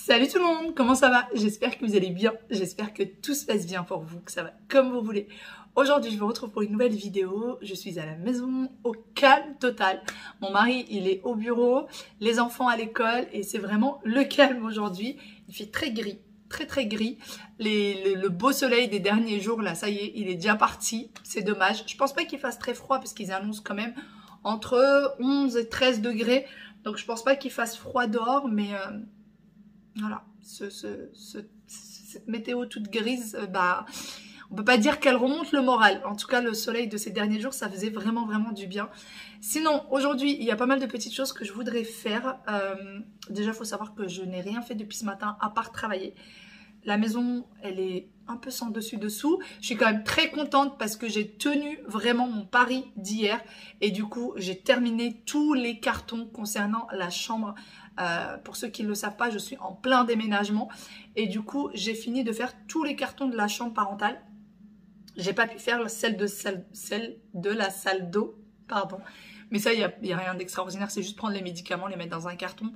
Salut tout le monde, comment ça va? J'espère que vous allez bien, j'espère que tout se passe bien pour vous, que ça va comme vous voulez. Aujourd'hui, je vous retrouve pour une nouvelle vidéo. Je suis à la maison, au calme total. Mon mari, il est au bureau, les enfants à l'école et c'est vraiment le calme aujourd'hui. Il fait très gris, très gris. Le beau soleil des derniers jours, là, ça y est, il est déjà parti. C'est dommage. Je pense pas qu'il fasse très froid parce qu'ils annoncent quand même entre 11 et 13 degrés. Donc, je pense pas qu'il fasse froid dehors, mais voilà, cette météo toute grise, on peut pas dire qu'elle remonte le moral. En tout cas, le soleil de ces derniers jours, ça faisait vraiment du bien. Sinon, aujourd'hui, il y a pas mal de petites choses que je voudrais faire. Déjà, il faut savoir que je n'ai rien fait depuis ce matin, à part travailler. La maison, elle est un peu sans dessus-dessous. Je suis quand même très contente parce que j'ai tenu vraiment mon pari d'hier. Et du coup, j'ai terminé tous les cartons concernant la chambre. Pour ceux qui ne le savent pas, je suis en plein déménagement. Et du coup, j'ai fini de faire tous les cartons de la chambre parentale. J'ai pas pu faire celle de la salle d'eau, pardon. Mais ça, il y a rien d'extraordinaire. C'est juste prendre les médicaments, les mettre dans un carton.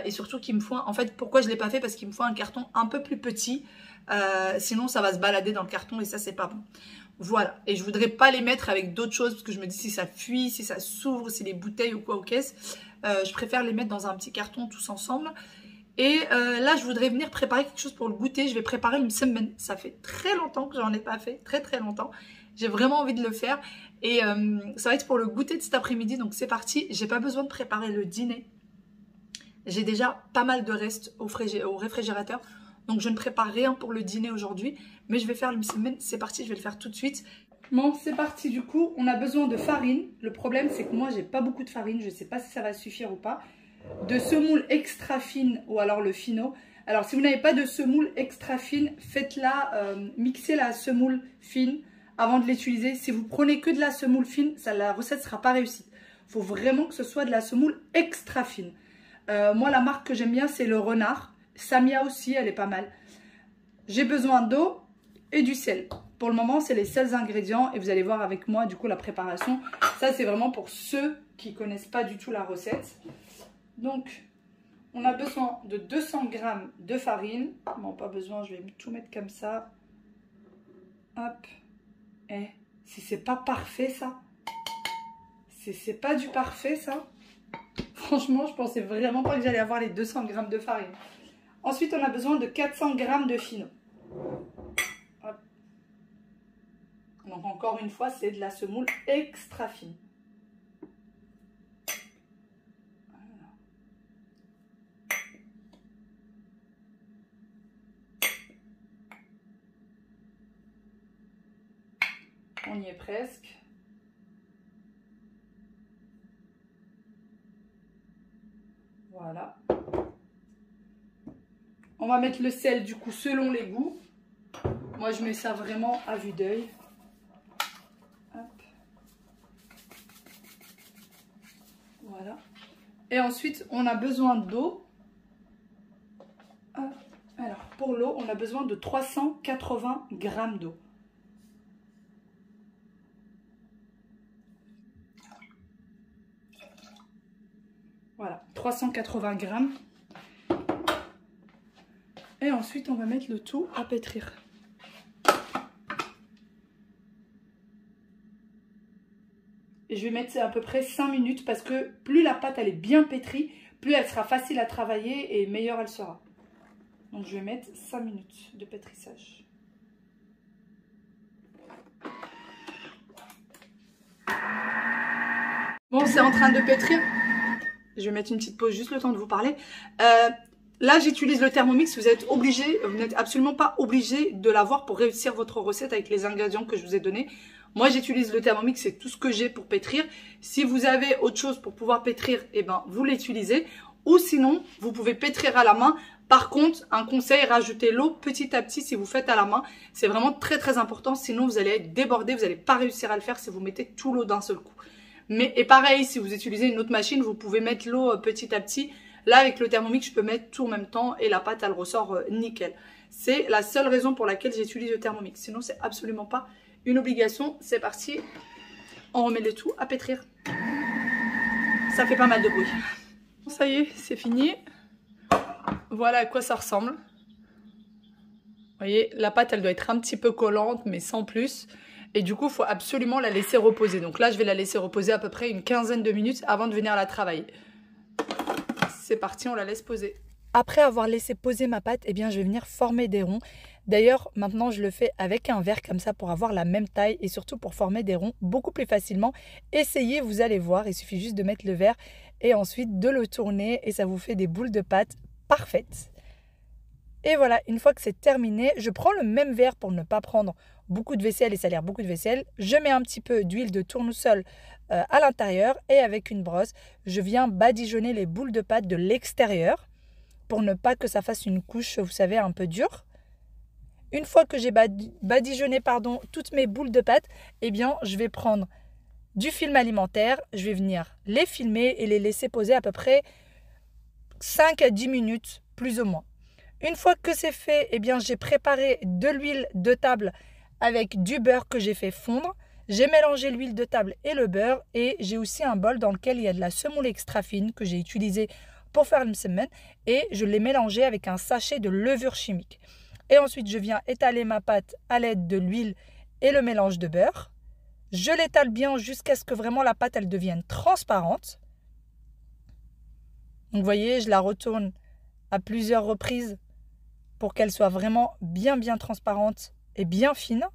Et surtout qu'il me faut... En fait, pourquoi je ne l'ai pas fait? Parce qu'il me faut un carton un peu plus petit. Sinon, ça va se balader dans le carton et ça, c'est pas bon. Voilà. Et je voudrais pas les mettre avec d'autres choses parce que je me dis si ça fuit, si ça s'ouvre, si les bouteilles ou quoi aux caisses. Je préfère les mettre dans un petit carton tous ensemble. Et là, je voudrais venir préparer quelque chose pour le goûter. Je vais préparer une semaine. Ça fait très longtemps que j'en ai pas fait. Très longtemps. J'ai vraiment envie de le faire. Et ça va être pour le goûter de cet après-midi. Donc, c'est parti. J'ai pas besoin de préparer le dîner. J'ai déjà pas mal de restes au réfrigérateur. Donc, je ne prépare rien pour le dîner aujourd'hui. Mais je vais faire une semaine. C'est parti, je vais le faire tout de suite. Bon, c'est parti. Du coup, on a besoin de farine. Le problème, c'est que moi, j'ai pas beaucoup de farine. Je ne sais pas si ça va suffire ou pas. De semoule extra fine ou alors le fino. Alors, si vous n'avez pas de semoule extra fine, faites-la, mixez la semoule fine avant de l'utiliser. Si vous prenez que de la semoule fine, la recette ne sera pas réussie. Il faut vraiment que ce soit de la semoule extra fine. Moi, la marque que j'aime bien, c'est le Renard. Samia aussi, elle est pas mal. J'ai besoin d'eau et du sel. Pour le moment, c'est les seuls ingrédients et vous allez voir avec moi, du coup, la préparation. Ça, c'est vraiment pour ceux qui ne connaissent pas du tout la recette. Donc, on a besoin de 200 g de farine. Bon, pas besoin, je vais tout mettre comme ça. Hop. Et si c'est pas parfait, ça. C'est pas du parfait, ça. Franchement, je pensais vraiment pas que j'allais avoir les 200 g de farine. Ensuite, on a besoin de 400 g de fino. Hop. Donc, encore une fois, c'est de la semoule extra fine. On y est presque. Voilà. On va mettre le sel du coup selon les goûts. Moi je mets ça vraiment à vue d'œil. Voilà. Et ensuite on a besoin d'eau. Alors pour l'eau on a besoin de 380 g d'eau. Voilà, 380 g. Et ensuite, on va mettre le tout à pétrir. Et je vais mettre ça à peu près 5 minutes parce que plus la pâte elle est bien pétrie, plus elle sera facile à travailler et meilleure elle sera. Donc je vais mettre 5 minutes de pétrissage. Bon, c'est en train de pétrir. Je vais mettre une petite pause, juste le temps de vous parler. Là, j'utilise le Thermomix. Vous êtes obligé, vous n'êtes absolument pas obligé de l'avoir pour réussir votre recette avec les ingrédients que je vous ai donnés. Moi, j'utilise le Thermomix, c'est tout ce que j'ai pour pétrir. Si vous avez autre chose pour pouvoir pétrir, eh ben, vous l'utilisez. Ou sinon, vous pouvez pétrir à la main. Par contre, un conseil, rajoutez l'eau petit à petit si vous faites à la main. C'est vraiment très important. Sinon, vous allez être débordé. Vous n'allez pas réussir à le faire si vous mettez tout l'eau d'un seul coup. Et pareil, si vous utilisez une autre machine, vous pouvez mettre l'eau petit à petit. Là, avec le Thermomix, je peux mettre tout en même temps et la pâte, elle ressort nickel. C'est la seule raison pour laquelle j'utilise le Thermomix. Sinon, c'est absolument pas une obligation. C'est parti. On remet le tout à pétrir. Ça fait pas mal de bruit. Ça y est, c'est fini. voilà à quoi ça ressemble. Vous voyez, la pâte, elle doit être un petit peu collante, mais sans plus. Et du coup, il faut absolument la laisser reposer. Donc là, je vais la laisser reposer à peu près une quinzaine de minutes avant de venir la travailler. C'est parti, on la laisse poser. Après avoir laissé poser ma pâte, eh bien, je vais venir former des ronds. D'ailleurs, maintenant, je le fais avec un verre comme ça pour avoir la même taille et surtout pour former des ronds beaucoup plus facilement. Essayez, vous allez voir, il suffit juste de mettre le verre et ensuite de le tourner et ça vous fait des boules de pâte parfaites. Et voilà, une fois que c'est terminé, je prends le même verre pour ne pas prendre beaucoup de vaisselle et salir beaucoup de vaisselle. Je mets un petit peu d'huile de tournesol à l'intérieur et avec une brosse, je viens badigeonner les boules de pâte de l'extérieur pour ne pas que ça fasse une couche, vous savez, un peu dure. Une fois que j'ai badigeonné toutes mes boules de pâte, eh bien, je vais prendre du film alimentaire, je vais venir les filmer et les laisser poser à peu près 5 à 10 minutes, plus ou moins. Une fois que c'est fait, eh bien, j'ai préparé de l'huile de table avec du beurre que j'ai fait fondre. J'ai mélangé l'huile de table et le beurre et j'ai aussi un bol dans lequel il y a de la semoule extra fine que j'ai utilisée pour faire le msemen et je l'ai mélangé avec un sachet de levure chimique. Et ensuite, je viens étaler ma pâte à l'aide de l'huile et le mélange de beurre. Je l'étale bien jusqu'à ce que vraiment la pâte elle devienne transparente. Donc, vous voyez, je la retourne à plusieurs reprises pour qu'elle soit vraiment bien transparente et bien fine.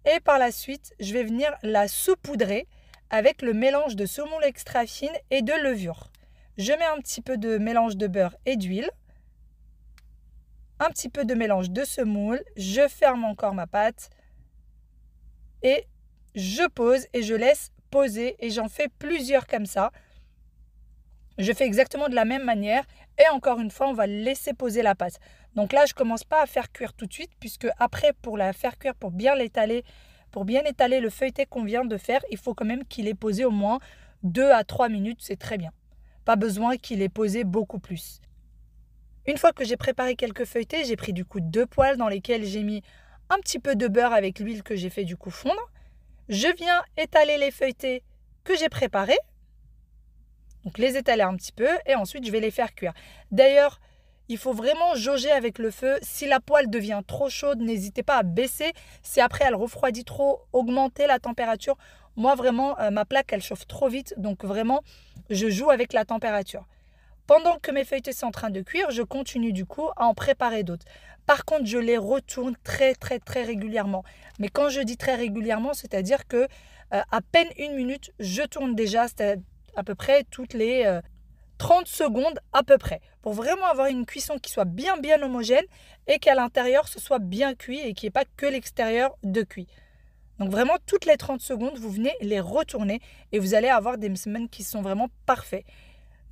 Et par la suite, je vais venir la saupoudrer avec le mélange de semoule extra fine et de levure. Je mets un petit peu de mélange de beurre et d'huile, un petit peu de mélange de semoule, je ferme encore ma pâte et je pose et je laisse poser et j'en fais plusieurs comme ça. Je fais exactement de la même manière et encore une fois, on va laisser poser la pâte. Donc là, je ne commence pas à faire cuire tout de suite puisque après, pour la faire cuire, pour bien étaler le feuilleté qu'on vient de faire, il faut quand même qu'il ait posé au moins 2 à 3 minutes, c'est très bien. Pas besoin qu'il ait posé beaucoup plus. Une fois que j'ai préparé quelques feuilletés, j'ai pris du coup 2 poêles dans lesquelles j'ai mis un petit peu de beurre avec l'huile que j'ai fait du coup fondre. Je viens étaler les feuilletés que j'ai préparés. Donc les étaler un petit peu et ensuite je vais les faire cuire. D'ailleurs, il faut vraiment jauger avec le feu. Si la poêle devient trop chaude, n'hésitez pas à baisser. Si après elle refroidit trop, augmentez la température. Moi vraiment, ma plaque elle chauffe trop vite. Donc vraiment, je joue avec la température. Pendant que mes feuilletés sont en train de cuire, je continue du coup à en préparer d'autres. Par contre, je les retourne très régulièrement. Mais quand je dis très régulièrement, c'est-à-dire que à peine 1 minute, je tourne déjà, à peu près toutes les 30 secondes à peu près. Pour vraiment avoir une cuisson qui soit bien homogène et qu'à l'intérieur, ce soit bien cuit et qu'il n'y ait pas que l'extérieur de cuit. Donc vraiment, toutes les 30 secondes, vous venez les retourner et vous allez avoir des msemen qui sont vraiment parfaits.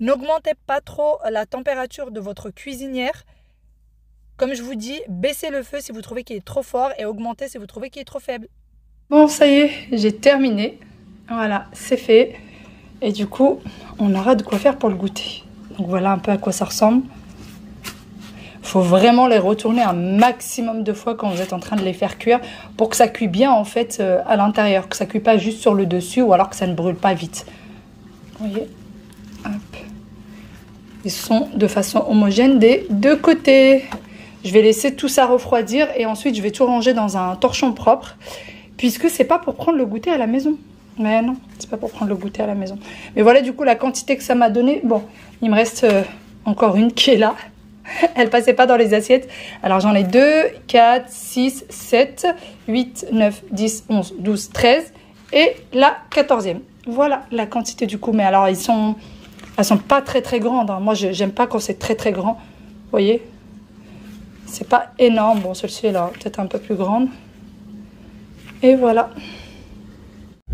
N'augmentez pas trop la température de votre cuisinière. Comme je vous dis, baissez le feu si vous trouvez qu'il est trop fort et augmentez si vous trouvez qu'il est trop faible. Bon, ça y est, j'ai terminé. Voilà, c'est fait. Et du coup, on aura de quoi faire pour le goûter. Donc voilà un peu à quoi ça ressemble. Il faut vraiment les retourner un maximum de fois quand vous êtes en train de les faire cuire pour que ça cuit bien en fait à l'intérieur, que ça ne cuit pas juste sur le dessus ou alors que ça ne brûle pas vite. Vous voyez ? Hop. Ils sont de façon homogène des 2 côtés. Je vais laisser tout ça refroidir et ensuite je vais tout ranger dans un torchon propre puisque c'est pas pour prendre le goûter à la maison. Mais non, c'est pas pour prendre le goûter à la maison. Mais voilà du coup la quantité que ça m'a donné. Bon, il me reste encore une qui est là. Elle passait pas dans les assiettes. Alors j'en ai 2, 4, 6, 7, 8, 9, 10, 11, 12, 13 et la 14e. Voilà la quantité du coup. Mais alors elles sont pas très grandes. Hein. Moi j'aime pas quand c'est très grand. Vous voyez, c'est pas énorme. Bon, celle-ci est là, peut-être un peu plus grande. Et voilà.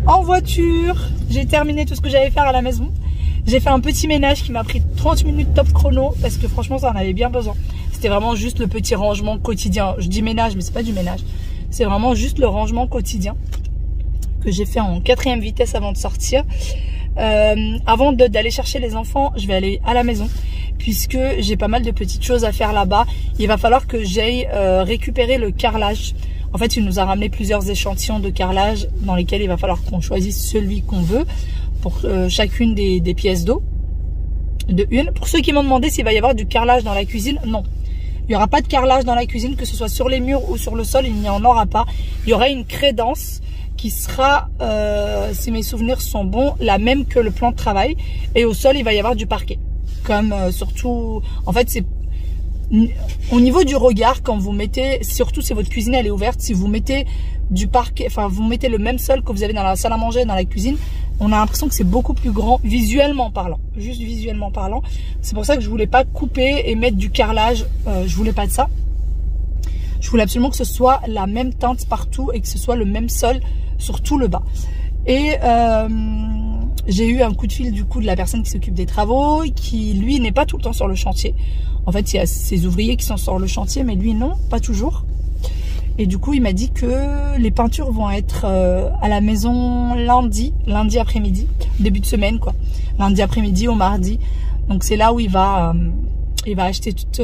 En voiture, j'ai terminé tout ce que j'avais à faire à la maison. J'ai fait un petit ménage qui m'a pris 30 minutes top chrono parce que franchement ça en avait bien besoin. C'était vraiment juste le petit rangement quotidien. Je dis ménage mais c'est pas du ménage. C'est vraiment juste le rangement quotidien que j'ai fait en 4e vitesse avant de sortir. Avant d'aller chercher les enfants, je vais aller à la maison puisque j'ai pas mal de petites choses à faire là-bas. Il va falloir que j'aille récupérer le carrelage. En fait, il nous a ramené plusieurs échantillons de carrelage dans lesquels il va falloir qu'on choisisse celui qu'on veut pour chacune des pièces d'eau. de une. Pour ceux qui m'ont demandé s'il va y avoir du carrelage dans la cuisine, non. Il n'y aura pas de carrelage dans la cuisine, que ce soit sur les murs ou sur le sol, il n'y en aura pas. Il y aura une crédence qui sera, si mes souvenirs sont bons, la même que le plan de travail. Et au sol, il va y avoir du parquet. Comme surtout, en fait, c'est au niveau du regard, quand vous mettez, surtout si votre cuisine elle est ouverte, si vous mettez du parquet, enfin vous mettez le même sol que vous avez dans la salle à manger, dans la cuisine, on a l'impression que c'est beaucoup plus grand visuellement parlant, juste visuellement parlant. C'est pour ça que je voulais pas couper et mettre du carrelage, je voulais pas de ça. Je voulais absolument que ce soit la même teinte partout et que ce soit le même sol sur tout le bas. Et j'ai eu un coup de fil du coup de la personne qui s'occupe des travaux, qui lui n'est pas tout le temps sur le chantier. En fait, il y a ses ouvriers qui sont sur le chantier, mais lui non, pas toujours. Et du coup, il m'a dit que les peintures vont être à la maison lundi après-midi, début de semaine quoi. Lundi après-midi au mardi. Donc c'est là où il va acheter toutes,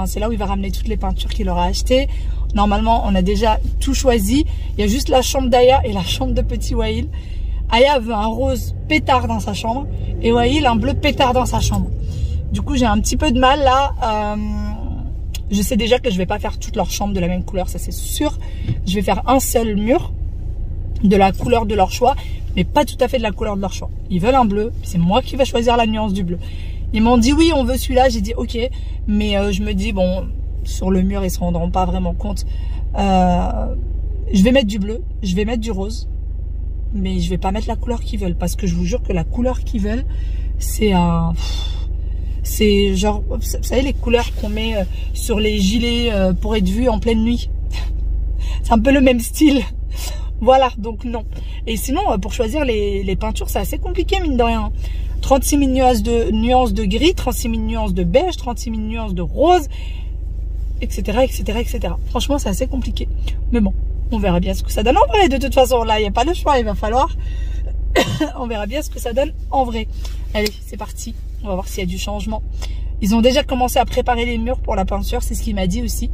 c'est là où il va ramener toutes les peintures qu'il aura achetées. Normalement, on a déjà tout choisi. Il y a juste la chambre d'Aya et la chambre de petit Wael. Aya veut un rose pétard dans sa chambre et Wael un bleu pétard dans sa chambre. Du coup, j'ai un petit peu de mal là. Je sais déjà que je vais pas faire toutes leurs chambres de la même couleur, ça c'est sûr. Je vais faire un seul mur de la couleur de leur choix, mais pas tout à fait de la couleur de leur choix. Ils veulent un bleu, c'est moi qui vais choisir la nuance du bleu. Ils m'ont dit oui, on veut celui-là. J'ai dit ok, mais je me dis bon, sur le mur ils se rendront pas vraiment compte. Je vais mettre du bleu, je vais mettre du rose, mais je vais pas mettre la couleur qu'ils veulent parce que je vous jure que la couleur qu'ils veulent, c'est un... C'est genre, vous savez les couleurs qu'on met sur les gilets pour être vu en pleine nuit. C'est un peu le même style. Voilà, donc non. Et sinon, pour choisir les peintures, c'est assez compliqué mine de rien. 36 000 nuances de gris, 36 000 nuances de beige, 36 000 nuances de rose, etc., etc., etc. Franchement, c'est assez compliqué. Mais bon, on verra bien ce que ça donne en vrai. De toute façon, là, il n'y a pas le choix, il va falloir... on verra bien ce que ça donne en vrai. Allez, c'est parti. On va voir s'il y a du changement. Ils ont déjà commencé à préparer les murs pour la peinture. C'est ce qu'il m'a dit aussi.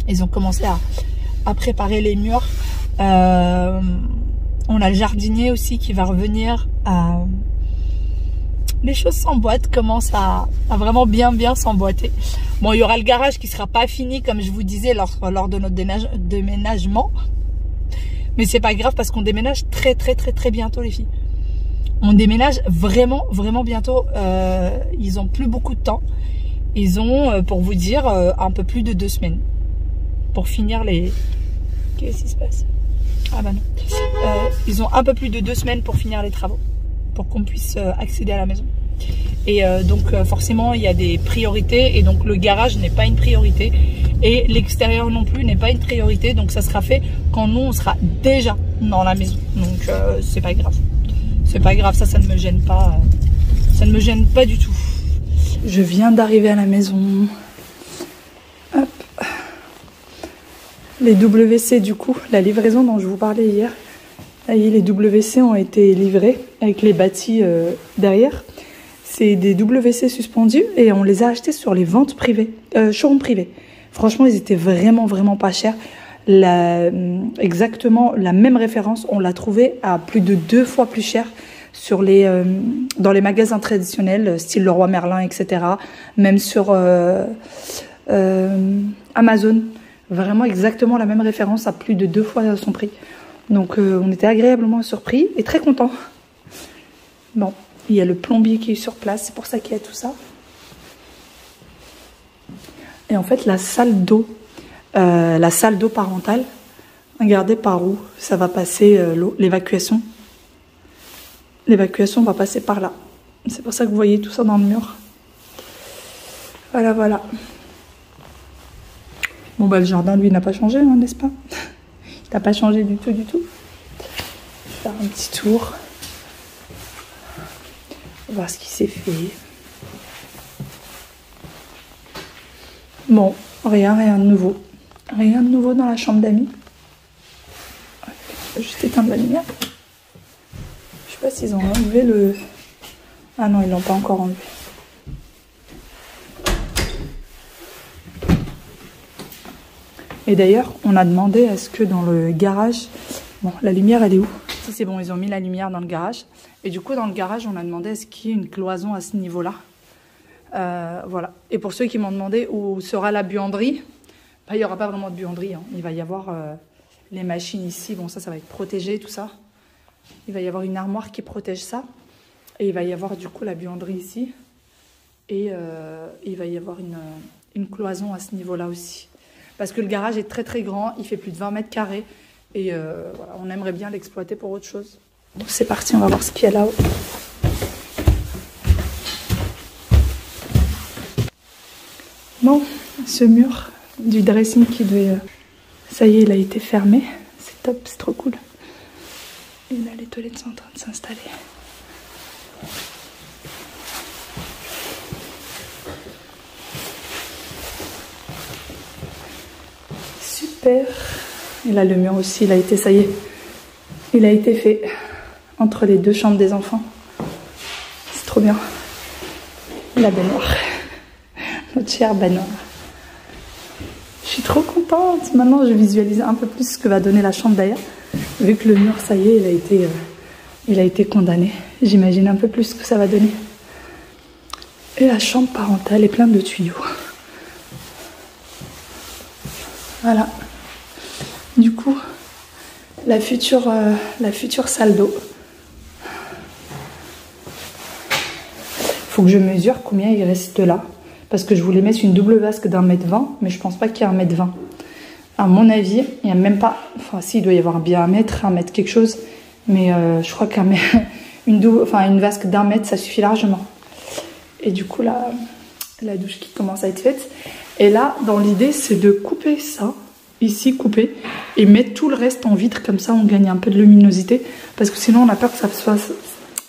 Ils ont commencé à préparer les murs. On a le jardinier aussi qui va revenir. Les choses s'emboîtent. Commencent à vraiment bien s'emboîter. Bon, il y aura le garage qui sera pas fini comme je vous disais lors de notre déménagement. Mais c'est pas grave parce qu'on déménage très bientôt les filles. On déménage vraiment bientôt. Ils ont plus beaucoup de temps. Ils ont, pour vous dire, un peu plus de 2 semaines. Pour finir les... Qu'est-ce qui se passe? Ah bah non. Ils ont un peu plus de 2 semaines pour finir les travaux. Pour qu'on puisse accéder à la maison. Et donc forcément il y a des priorités. Et donc le garage n'est pas une priorité. Et l'extérieur non plus n'est pas une priorité. Donc ça sera fait quand nous on sera déjà dans la maison. Donc c'est pas grave. C'est pas grave, ça ne me gêne pas. Ça ne me gêne pas du tout. Je viens d'arriver à la maison. Hop. Les WC du coup, la livraison dont je vous parlais hier. Les WC ont été livrés avec les bâtis derrière. C'est des WC suspendus et on les a achetés sur les ventes privées, showroom privé. Franchement, ils étaient vraiment pas chers. Exactement la même référence, on l'a trouvé à plus de 2 fois plus cher sur dans les magasins traditionnels, style Leroy Merlin, etc. Même sur Amazon. Vraiment exactement la même référence à plus de 2 fois son prix. Donc on était agréablement surpris et très contents. Bon, il y a le plombier qui est sur place, c'est pour ça qu'il y a tout ça. Et en fait la salle d'eau parentale, regardez par où ça va passer l'eau, l'évacuation. L'évacuation va passer par là. C'est pour ça que vous voyez tout ça dans le mur. Voilà. Bon bah le jardin lui n'a pas changé, hein, n'est-ce pas? Il n'a pas changé du tout. Je vais faire un petit tour. On va voir ce qui s'est fait. Bon, rien de nouveau. Rien de nouveau dans la chambre d'amis. Je vais juste éteindre la lumière. Je sais pas s'ils ont enlevé le... Ah non, ils l'ont pas encore enlevé. Et d'ailleurs, on a demandé à ce que dans le garage... Bon, la lumière, elle est où? Si c'est bon, ils ont mis la lumière dans le garage. Et du coup, dans le garage, on a demandé à ce qu'il y ait une cloison à ce niveau-là. Voilà. Et pour ceux qui m'ont demandé où sera la buanderie, bah, il n'y aura pas vraiment de buanderie. Hein. Il va y avoir les machines ici. Bon, ça va être protégé, tout ça. Il va y avoir une armoire qui protège ça. Et il va y avoir du coup la buanderie ici. Et il va y avoir une cloison à ce niveau-là aussi. Parce que le garage est très très grand. Il fait plus de 20 mètres carrés. Et voilà, on aimerait bien l'exploiter pour autre chose. Bon, c'est parti, on va voir ce qu'il y a là-haut. Bon, ce mur du dressing qui devait... ça y est, il a été fermé. C'est top, c'est trop cool. Et là, les toilettes sont en train de s'installer. Super. Et là, le mur aussi, il a été, ça y est, il a été fait entre les deux chambres des enfants. C'est trop bien. La baignoire. Notre chère baignoire. Je suis trop contente. Maintenant, je visualise un peu plus ce que va donner la chambre d'ailleurs. Vu que le mur, ça y est, il a été condamné. J'imagine un peu plus ce que ça va donner. Et la chambre parentale est pleine de tuyaux. Voilà. Du coup, la future salle d'eau. Faut que je mesure combien il reste là. Parce que je voulais mettre une double vasque d'1,20 m, mais je pense pas qu'il y a 1,20 m. À mon avis, il n'y a même pas... Enfin, si, il doit y avoir bien 1 mètre quelque chose. Mais je crois qu'une vasque d'1 mètre, ça suffit largement. Et du coup, la douche qui commence à être faite. Et là, dans l'idée, c'est de couper ça. Ici, couper. Et mettre tout le reste en vitre. Comme ça, on gagne un peu de luminosité. Parce que sinon, on a peur que ça soit...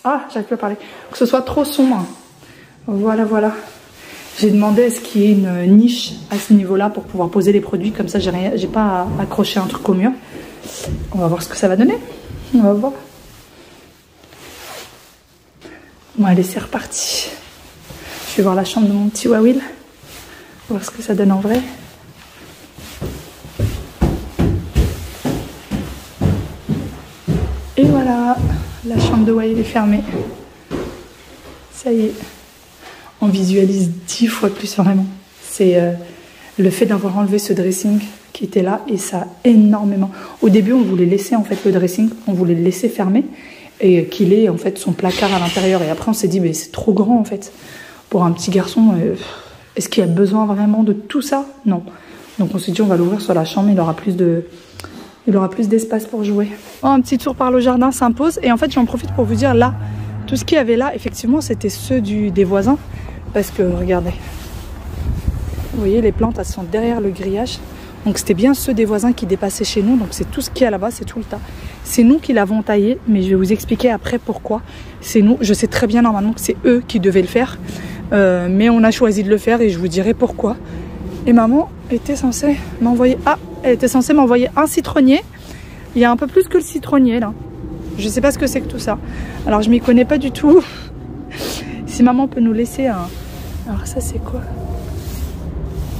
Ah, j'arrive pas à parler. Que ce soit trop sombre. Voilà, voilà. J'ai demandé à ce qu'il y ait une niche à ce niveau-là pour pouvoir poser les produits. Comme ça, j'ai pas à accrocher un truc au mur. On va voir ce que ça va donner. On va voir. Bon, allez, c'est reparti. Je vais voir la chambre de mon petit Wawil. Voir ce que ça donne en vrai. Et voilà, la chambre de Wawil est fermée. Ça y est. On visualise 10 fois plus vraiment. C'est le fait d'avoir enlevé ce dressing qui était là et ça a énormément... Au début, on voulait laisser en fait le dressing, on voulait le laisser fermer et qu'il ait en fait son placard à l'intérieur. Et après, on s'est dit, mais c'est trop grand en fait. Pour un petit garçon, est-ce qu'il y a besoin vraiment de tout ça? Non. Donc on s'est dit, on va l'ouvrir sur la chambre, il aura plus d'espace pour jouer. Oh, un petit tour par le jardin s'impose. Et en fait, j'en profite pour vous dire là, tout ce qu'il y avait là, effectivement, c'était ceux des voisins. Parce que, regardez, vous voyez, les plantes, elles sont derrière le grillage. Donc, c'était bien ceux des voisins qui dépassaient chez nous. Donc, c'est tout ce qu'il y a là-bas, c'est tout le tas. C'est nous qui l'avons taillé, mais je vais vous expliquer après pourquoi. C'est nous, je sais très bien normalement que c'est eux qui devaient le faire. Mais on a choisi de le faire et je vous dirai pourquoi. Et maman était censée m'envoyer... Ah, elle était censée m'envoyer un citronnier. Il y a un peu plus que le citronnier, là. Je sais pas ce que c'est que tout ça. Alors, je m'y connais pas du tout. Si maman peut nous laisser un... Alors ça c'est quoi?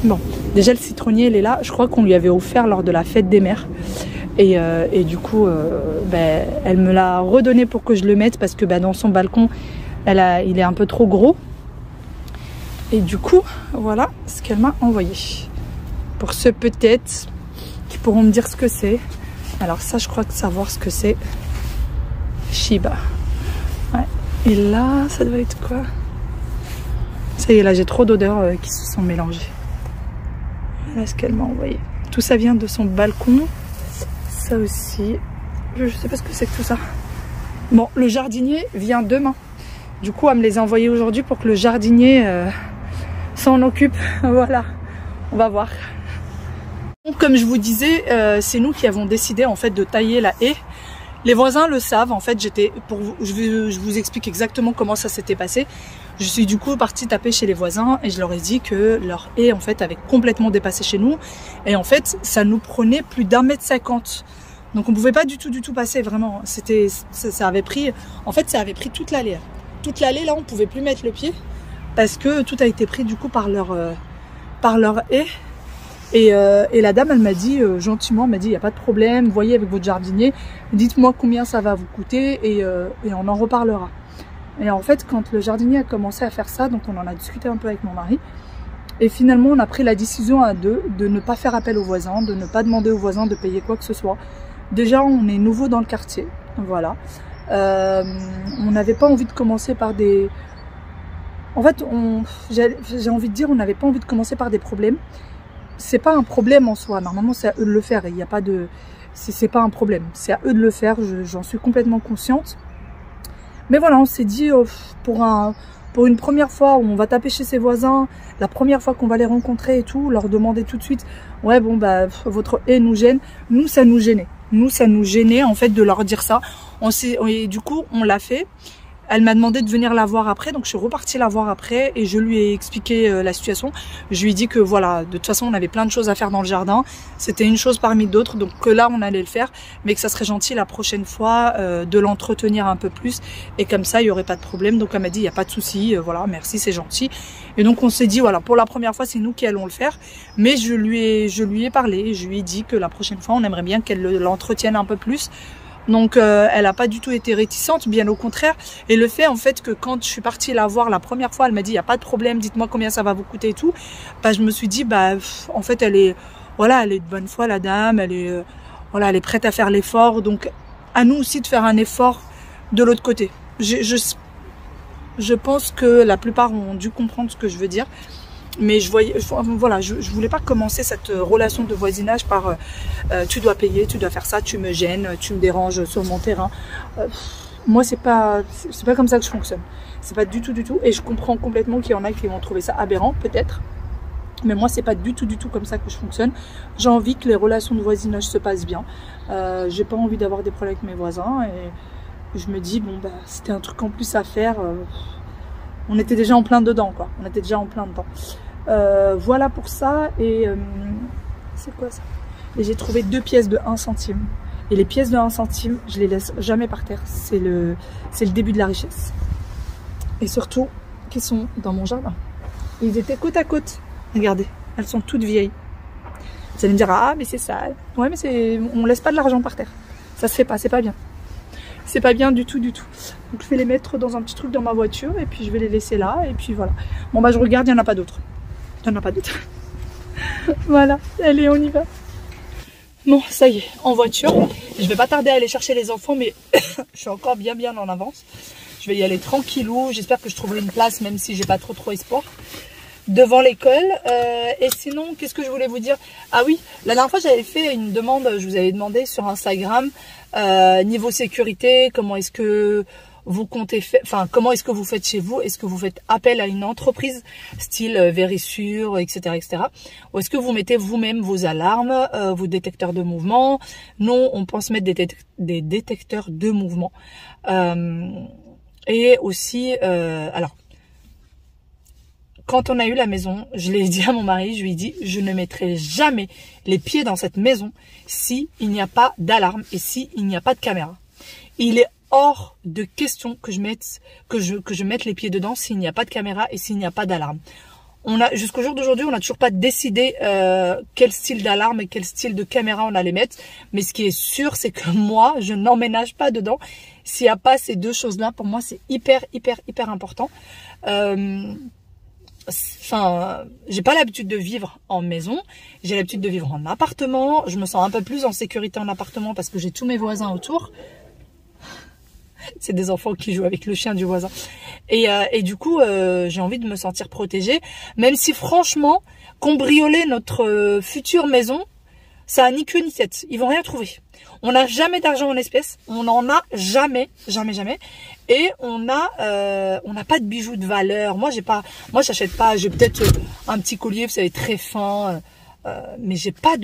Bon, déjà le citronnier il est là. Je crois qu'on lui avait offert lors de la fête des mères. Et du coup, elle me l'a redonné pour que je le mette. Parce que dans son balcon, il est un peu trop gros. Et du coup, voilà ce qu'elle m'a envoyé. Pour ceux peut-être qui pourront me dire ce que c'est. Alors ça, je crois que savoir ce que c'est. Shiba. Ouais. Et là, ça doit être quoi? Ça y est, là, j'ai trop d'odeurs qui se sont mélangées. Voilà ce qu'elle m'a envoyé. Tout ça vient de son balcon. Ça aussi. Je sais pas ce que c'est que tout ça. Bon, le jardinier vient demain. Du coup, elle me les a envoyés aujourd'hui pour que le jardinier s'en occupe. Voilà. On va voir. Donc, comme je vous disais, c'est nous qui avons décidé en fait de tailler la haie. Les voisins le savent, en fait, je vous explique exactement comment ça s'était passé. Je suis du coup partie taper chez les voisins et je leur ai dit que leur haie en fait avait complètement dépassé chez nous. Et en fait, ça nous prenait plus d'1,50 m. Donc on pouvait pas du tout passer, vraiment. Ça avait pris toute l'allée. Toute l'allée, là, on pouvait plus mettre le pied parce que tout a été pris du coup par leur haie. Et la dame, elle m'a dit gentiment, elle m'a dit, il n'y a pas de problème, voyez avec votre jardinier, dites-moi combien ça va vous coûter et on en reparlera. Et en fait, quand le jardinier a commencé à faire ça, donc on en a discuté un peu avec mon mari. Et finalement, on a pris la décision à deux de ne pas faire appel aux voisins, de ne pas demander aux voisins de payer quoi que ce soit. Déjà, on est nouveau dans le quartier, voilà. On n'avait pas envie de commencer par des... En fait, j'ai envie de dire, on n'avait pas envie de commencer par des problèmes. C'est pas un problème en soi. Normalement, c'est à eux de le faire. Il n'y a pas de... C'est pas un problème. C'est à eux de le faire. J'en suis complètement consciente. Mais voilà, on s'est dit, pour une première fois où on va taper chez ses voisins, la première fois qu'on va les rencontrer et tout, leur demander tout de suite, ouais, bon, bah, votre haie nous gêne. Nous, ça nous gênait. Nous, ça nous gênait, en fait, de leur dire ça. Et du coup, on l'a fait. Elle m'a demandé de venir la voir après, donc je suis repartie la voir après et je lui ai expliqué la situation. Je lui ai dit que voilà, de toute façon on avait plein de choses à faire dans le jardin, c'était une chose parmi d'autres, donc que là on allait le faire, mais que ça serait gentil la prochaine fois de l'entretenir un peu plus et comme ça il n'y aurait pas de problème. Donc elle m'a dit il n'y a pas de souci, voilà, merci, c'est gentil. Et donc on s'est dit voilà, pour la première fois c'est nous qui allons le faire, mais je lui ai parlé, je lui ai dit que la prochaine fois on aimerait bien qu'elle l'entretienne un peu plus. Donc elle n'a pas du tout été réticente, bien au contraire. Et le fait en fait que quand je suis partie la voir la première fois, elle m'a dit il n'y a pas de problème, dites-moi combien ça va vous coûter et tout. Bah, je me suis dit bah en fait elle est de bonne foi la dame, elle est prête à faire l'effort. Donc à nous aussi de faire un effort de l'autre côté. Je pense que la plupart ont dû comprendre ce que je veux dire. Mais je voulais pas commencer cette relation de voisinage par tu dois payer, tu dois faire ça, tu me gênes, tu me déranges sur mon terrain. Moi c'est pas comme ça que je fonctionne. C'est pas du tout. Et je comprends complètement qu'il y en a qui vont trouver ça aberrant peut-être. Mais moi c'est pas du tout comme ça que je fonctionne. J'ai envie que les relations de voisinage se passent bien. J'ai pas envie d'avoir des problèmes avec mes voisins et je me dis bon bah c'était un truc en plus à faire. On était déjà en plein dedans quoi. Voilà pour ça. Et c'est quoi ça? Et j'ai trouvé 2 pièces de 1 centime. Et les pièces de 1 centime, je les laisse jamais par terre. C'est le début de la richesse. Et surtout, qu'ils sont dans mon jardin. Ils étaient côte à côte. Regardez, elles sont toutes vieilles. Vous allez me dire, ah mais c'est sale. Ouais mais on laisse pas de l'argent par terre. Ça se fait pas, c'est pas bien. C'est pas bien du tout. Donc je vais les mettre dans un petit truc dans ma voiture et puis je vais les laisser là et puis voilà. Bon bah je regarde, il n'y en a pas d'autres. Voilà, allez on y va. Bon ça y est, en voiture. Je vais pas tarder à aller chercher les enfants mais je suis encore bien en avance. Je vais y aller tranquillou, j'espère que je trouverai une place même si j'ai pas trop espoir. Devant l'école. Et sinon, qu'est-ce que je voulais vous dire? Ah oui, la dernière fois j'avais fait une demande, je vous avais demandé sur Instagram, niveau sécurité, comment est-ce que vous comptez faire, enfin comment est-ce que vous faites chez vous? Est-ce que vous faites appel à une entreprise style Verisure, etc. Ou est-ce que vous mettez vous-même vos alarmes, vos détecteurs de mouvement? Non, on pense mettre des détecteurs de mouvement. Et aussi, alors, quand on a eu la maison, je l'ai dit à mon mari, je lui ai dit, je ne mettrai jamais les pieds dans cette maison si il n'y a pas d'alarme et si il n'y a pas de caméra. Il est hors de question que je mette les pieds dedans s'il n'y a pas de caméra et s'il n'y a pas d'alarme. Jusqu'au jour d'aujourd'hui, on n'a toujours pas décidé quel style d'alarme et quel style de caméra on allait mettre. Mais ce qui est sûr, c'est que moi, je n'emménage pas dedans. S'il n'y a pas ces 2 choses-là, pour moi, c'est hyper important. Enfin, j'ai pas l'habitude de vivre en maison, j'ai l'habitude de vivre en appartement. Je me sens un peu plus en sécurité en appartement parce que j'ai tous mes voisins autour. C'est des enfants qui jouent avec le chien du voisin. Et du coup, j'ai envie de me sentir protégée. Même si franchement, cambrioler notre future maison, ça a ni queue ni tête. Ils vont rien trouver. On n'a jamais d'argent en espèces. On n'en a jamais. Et on n'a pas de bijoux de valeur. Moi, j'achète pas. J'ai peut-être un petit collier, vous savez, très fin. Mais j'ai pas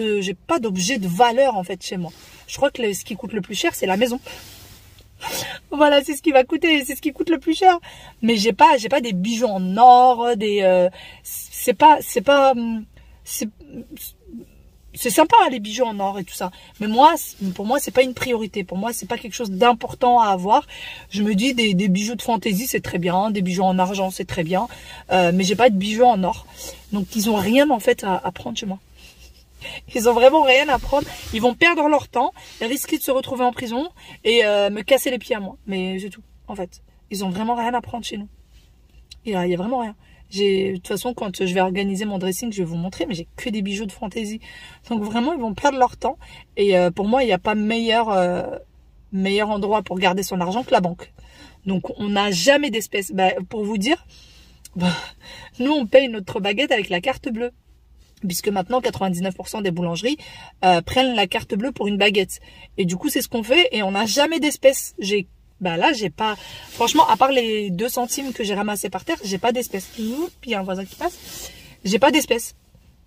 d'objet de valeur en fait chez moi. Je crois que ce qui coûte le plus cher, c'est la maison. Voilà, c'est ce qui va coûter, c'est ce qui coûte le plus cher. Mais j'ai pas des bijoux en or, c'est sympa les bijoux en or et tout ça. Mais pour moi, c'est pas une priorité. Pour moi, c'est pas quelque chose d'important à avoir. Je me dis des bijoux de fantaisie, c'est très bien. Des bijoux en argent, c'est très bien. Mais j'ai pas de bijoux en or. Donc, ils ont rien en fait à prendre chez moi. Ils ont vraiment rien à prendre. Ils vont perdre leur temps, risquer de se retrouver en prison et me casser les pieds à moi. Mais c'est tout, en fait. Ils ont vraiment rien à prendre chez nous. Il y a vraiment rien. De toute façon, quand je vais organiser mon dressing, je vais vous montrer, mais j'ai que des bijoux de fantaisie. Donc vraiment, ils vont perdre leur temps. Et pour moi, il n'y a pas meilleur endroit pour garder son argent que la banque. Donc on n'a jamais d'espèces. Bah, pour vous dire, nous on paye notre baguette avec la carte bleue. Puisque maintenant 99% des boulangeries prennent la carte bleue pour une baguette. Et du coup, c'est ce qu'on fait et on n'a jamais d'espèces. Là, j'ai pas... Franchement, à part les 2 centimes que j'ai ramassés par terre, j'ai pas d'espèces. Puis il y a un voisin qui passe. J'ai pas d'espèces.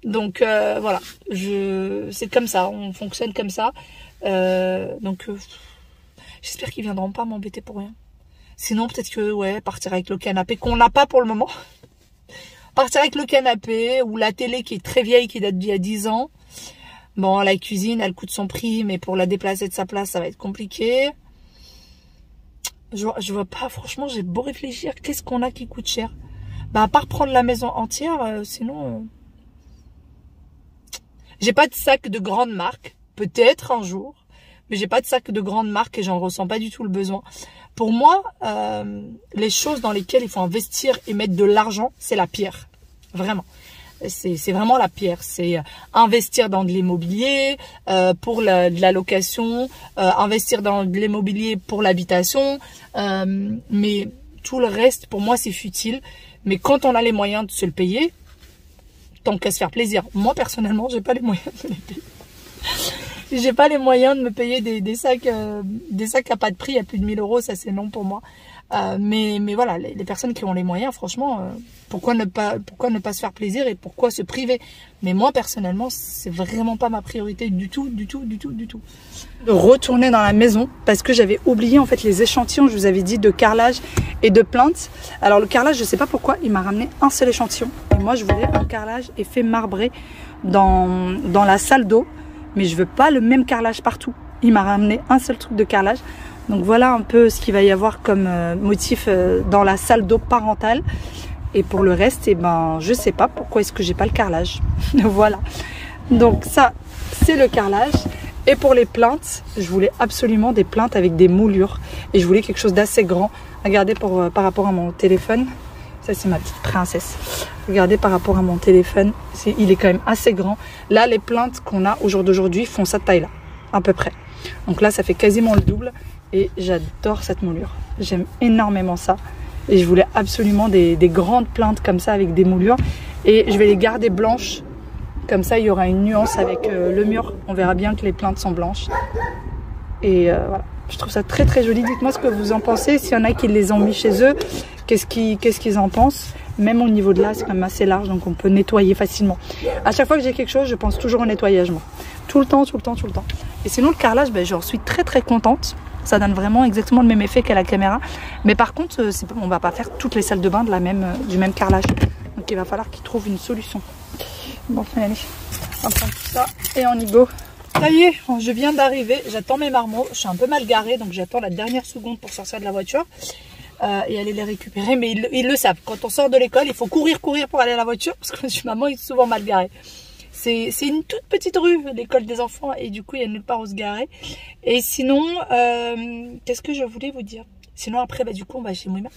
Donc, voilà. C'est comme ça. On fonctionne comme ça. J'espère qu'ils viendront pas m'embêter pour rien. Sinon, peut-être que, ouais, partir avec le canapé qu'on n'a pas pour le moment. Partir avec le canapé ou la télé qui est très vieille, qui date d'il y a 10 ans. Bon, la cuisine, elle coûte son prix, mais pour la déplacer de sa place, ça va être compliqué. Je vois pas, franchement, j'ai beau réfléchir, qu'est-ce qu'on a qui coûte cher? Bah, à part prendre la maison entière, sinon... J'ai pas de sac de grande marque, peut-être un jour, mais j'ai pas de sac de grande marque et j'en ressens pas du tout le besoin. Pour moi, les choses dans lesquelles il faut investir et mettre de l'argent, c'est la pierre. Vraiment. C'est vraiment la pierre. C'est investir dans de l'immobilier pour de la location, investir dans de l'immobilier pour l'habitation. Mais tout le reste, pour moi, c'est futile. Mais quand on a les moyens de se le payer, tant qu'à se faire plaisir. Moi, personnellement, j'ai pas les moyens de me les payer. J'ai pas les moyens de me payer des sacs à pas de prix à plus de 1000 €, ça c'est non pour moi. Mais voilà, les personnes qui ont les moyens, franchement, pourquoi ne pas se faire plaisir et pourquoi se priver? Mais moi personnellement, c'est vraiment pas ma priorité du tout. De retourner dans la maison parce que j'avais oublié en fait les échantillons, je vous avais dit, de carrelage et de plinthe. Alors le carrelage, je sais pas pourquoi, il m'a ramené un seul échantillon. Et moi je voulais un carrelage effet marbré dans la salle d'eau. Mais je veux pas le même carrelage partout. Il m'a ramené un seul truc de carrelage. Donc voilà un peu ce qu'il va y avoir comme motif dans la salle d'eau parentale. Et pour le reste, eh ben, je sais pas pourquoi est-ce que j'ai pas le carrelage. Voilà. Donc ça, c'est le carrelage. Et pour les plinthes, je voulais absolument des plinthes avec des moulures. Et je voulais quelque chose d'assez grand. Regardez par rapport à mon téléphone. Ça, c'est ma petite princesse. Regardez par rapport à mon téléphone. Il est quand même assez grand. Là, les plinthes qu'on a au jour d'aujourd'hui font cette taille-là, à peu près. Donc là, ça fait quasiment le double. Et j'adore cette moulure. J'aime énormément ça. Et je voulais absolument des grandes plinthes comme ça avec des moulures. Et je vais les garder blanches. Comme ça, il y aura une nuance avec le mur. On verra bien que les plinthes sont blanches. Et voilà. Je trouve ça très très joli. Dites-moi ce que vous en pensez. S'il y en a qui les ont mis chez eux, qu'est-ce qu'ils en pensent? Même au niveau de là, c'est quand même assez large, donc on peut nettoyer facilement. À chaque fois que j'ai quelque chose, je pense toujours au nettoyage, moi. Tout le temps. Et sinon, le carrelage, ben, j'en suis très très contente. Ça donne vraiment exactement le même effet qu'à la caméra. Mais par contre, on va pas faire toutes les salles de bain du même carrelage. Donc il va falloir qu'ils trouvent une solution. Bon, allez, on prend tout ça et on y go. Ça y est, je viens d'arriver, j'attends mes marmots, je suis un peu mal garée, donc j'attends la dernière seconde pour sortir de la voiture et aller les récupérer. Mais ils le savent, quand on sort de l'école, il faut courir pour aller à la voiture, parce que maman est souvent mal garée. C'est une toute petite rue, l'école des enfants, et du coup, il y a nulle part où se garer. Et sinon, qu'est-ce que je voulais vous dire? Sinon, après, bah, du coup, on va chez Mouima.